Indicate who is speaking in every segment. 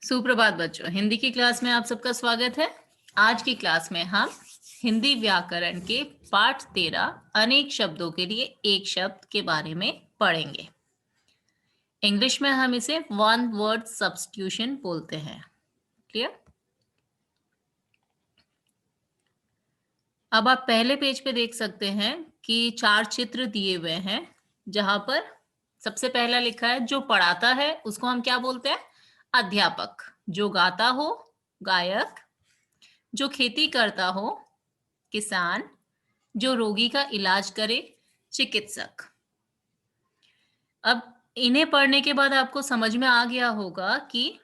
Speaker 1: सुप्रभात बच्चों, हिंदी की क्लास में आप सबका स्वागत है। आज की क्लास में हम हिंदी व्याकरण के पाठ 13 अनेक शब्दों के लिए एक शब्द के बारे में पढ़ेंगे। इंग्लिश में हम इसे वन वर्ड सब्स्टिट्यूशन बोलते हैं। क्लियर? अब आप पहले पेज पे देख सकते हैं कि 4 चित्र दिए हुए हैं, जहां पर सबसे पहला लिखा है जो पढ़ाता है उसको हम क्या बोलते हैं? अध्यापक। जो गाता हो, गायक। जो खेती करता हो, किसान। जो रोगी का इलाज करे, चिकित्सक। अब इन्हें पढ़ने के बाद आपको समझ में आ गया होगा कि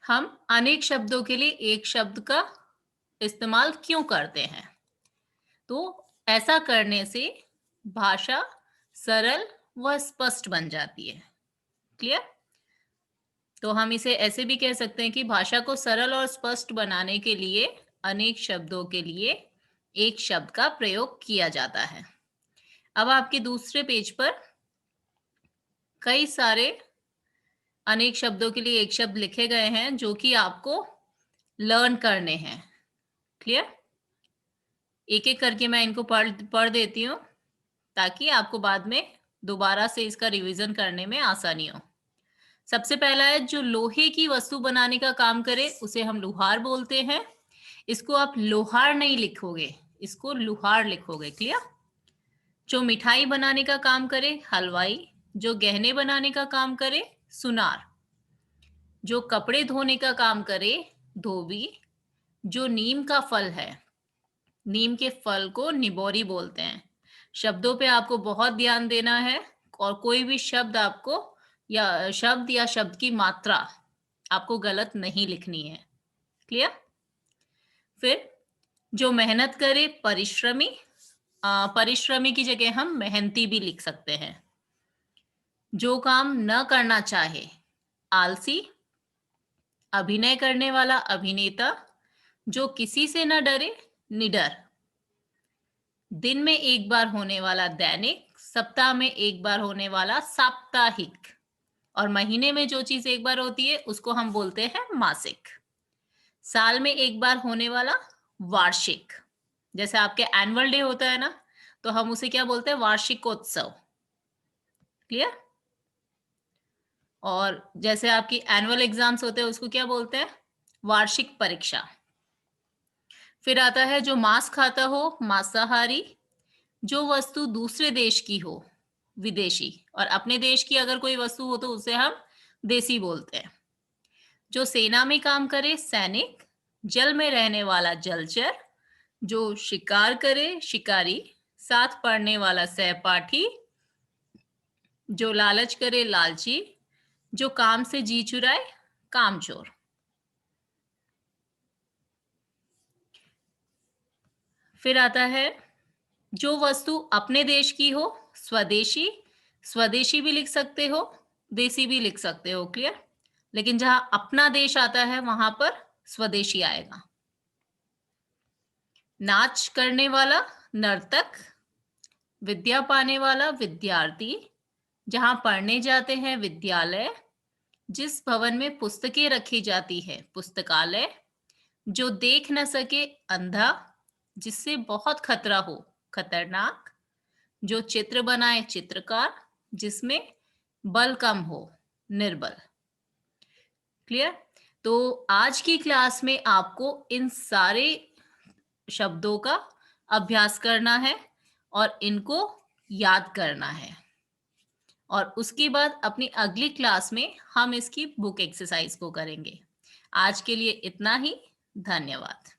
Speaker 1: हम अनेक शब्दों के लिए एक शब्द का इस्तेमाल क्यों करते हैं। तो ऐसा करने से भाषा सरल व स्पष्ट बन जाती है। क्लियर? तो हम इसे ऐसे भी कह सकते हैं कि भाषा को सरल और स्पष्ट बनाने के लिए अनेक शब्दों के लिए एक शब्द का प्रयोग किया जाता है। अब आपके दूसरे पेज पर कई सारे अनेक शब्दों के लिए एक शब्द लिखे गए हैं जो कि आपको लर्न करने हैं। क्लियर? एक एक करके मैं इनको पढ़ देती हूँ ताकि आपको बाद में दोबारा से इसका रिवीजन करने में आसानी हो। सबसे पहला है जो लोहे की वस्तु बनाने का काम करे उसे हम लुहार बोलते हैं। इसको आप लोहार नहीं लिखोगे, इसको लुहार लिखोगे। क्लियर? जो मिठाई बनाने का काम करे, हलवाई। जो गहने बनाने का काम करे, सुनार। जो कपड़े धोने का काम करे, धोबी। जो नीम का फल है, नीम के फल को निबोरी बोलते हैं। शब्दों पे आपको बहुत ध्यान देना है और कोई भी शब्द आपको या शब्द की मात्रा आपको गलत नहीं लिखनी है। क्लियर? फिर जो मेहनत करे, परिश्रमी। परिश्रमी की जगह हम मेहनती भी लिख सकते हैं। जो काम न करना चाहे, आलसी। अभिनय करने वाला, अभिनेता। जो किसी से न डरे, निडर। दिन में एक बार होने वाला, दैनिक। सप्ताह में एक बार होने वाला, साप्ताहिक। और महीने में जो चीज एक बार होती है उसको हम बोलते हैं मासिक। साल में एक बार होने वाला, वार्षिक। जैसे आपके एनुअल डे होता है ना, तो हम उसे क्या बोलते हैं? वार्षिकोत्सव। क्लियर? और जैसे आपकी एनुअल एग्जाम्स होते हैं उसको क्या बोलते हैं? वार्षिक परीक्षा। फिर आता है जो मांस खाता हो, मांसाहारी। जो वस्तु दूसरे देश की हो, विदेशी। और अपने देश की अगर कोई वस्तु हो तो उसे हम देसी बोलते हैं। जो सेना में काम करे, सैनिक। जल में रहने वाला, जलचर। जो शिकार करे, शिकारी। साथ पढ़ने वाला, सहपाठी। जो लालच करे, लालची। जो काम से जी चुराए, कामचोर। फिर आता है जो वस्तु अपने देश की हो, स्वदेशी। स्वदेशी भी लिख सकते हो, देसी भी लिख सकते हो। क्लियर? लेकिन जहां अपना देश आता है वहां पर स्वदेशी आएगा। नाच करने वाला, नर्तक। विद्या पाने वाला, विद्यार्थी। जहां पढ़ने जाते हैं, विद्यालय। जिस भवन में पुस्तकें रखी जाती है, पुस्तकालय। जो देख न सके, अंधा। जिससे बहुत खतरा हो, खतरनाक। जो चित्र बनाए, चित्रकार। जिसमें बल कम हो, निर्बल। क्लियर? तो आज की क्लास में आपको इन सारे शब्दों का अभ्यास करना है और इनको याद करना है। और उसके बाद अपनी अगली क्लास में हम इसकी बुक एक्सरसाइज को करेंगे। आज के लिए इतना ही। धन्यवाद।